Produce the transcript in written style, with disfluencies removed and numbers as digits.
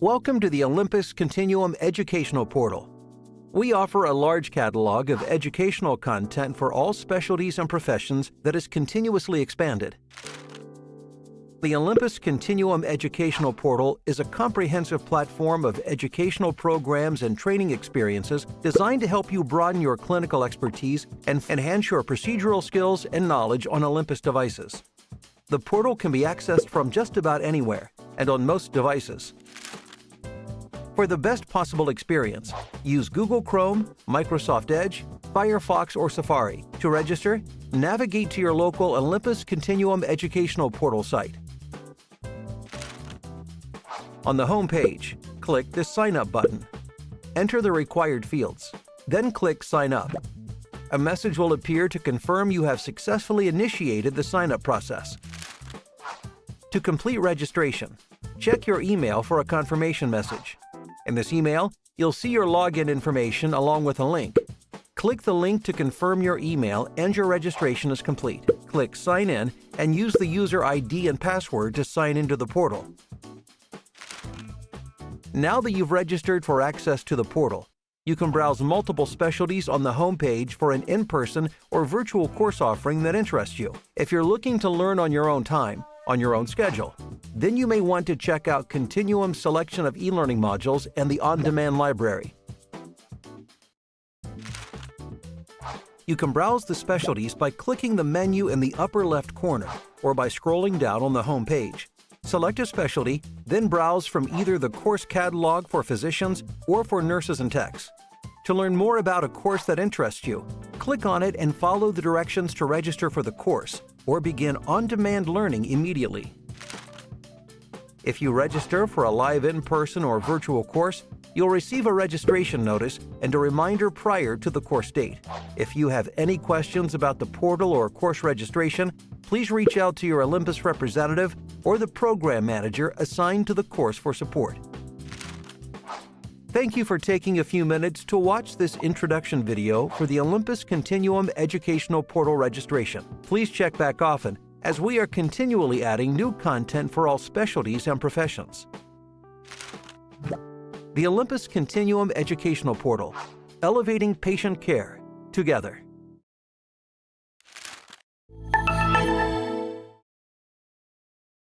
Welcome to the Olympus Continuum Educational Portal. We offer a large catalog of educational content for all specialties and professions that is continuously expanded. The Olympus Continuum Educational Portal is a comprehensive platform of educational programs and training experiences designed to help you broaden your clinical expertise and enhance your procedural skills and knowledge on Olympus devices. The portal can be accessed from just about anywhere and on most devices. For the best possible experience, use Google Chrome, Microsoft Edge, Firefox, or Safari. To register, navigate to your local Olympus Continuum Educational Portal site. On the home page, click the Sign Up button. Enter the required fields, then click Sign Up. A message will appear to confirm you have successfully initiated the sign-up process. To complete registration, check your email for a confirmation message. In this email, you'll see your login information along with a link. Click the link to confirm your email and your registration is complete. Click Sign In and use the user ID and password to sign into the portal. Now that you've registered for access to the portal, you can browse multiple specialties on the home page for an in-person or virtual course offering that interests you. If you're looking to learn on your own time, on your own schedule, then you may want to check out Continuum's selection of e-learning modules and the on-demand library. You can browse the specialties by clicking the menu in the upper left corner or by scrolling down on the home page. Select a specialty, then browse from either the course catalog for physicians or for nurses and techs. To learn more about a course that interests you, click on it and follow the directions to register for the course or begin on-demand learning immediately. If you register for a live in-person or virtual course, you'll receive a registration notice and a reminder prior to the course date. If you have any questions about the portal or course registration, please reach out to your Olympus representative or the program manager assigned to the course for support. Thank you for taking a few minutes to watch this introduction video for the Olympus Continuum Educational Portal registration. Please check back often, as we are continually adding new content for all specialties and professions. The Olympus Continuum Educational Portal, elevating patient care together.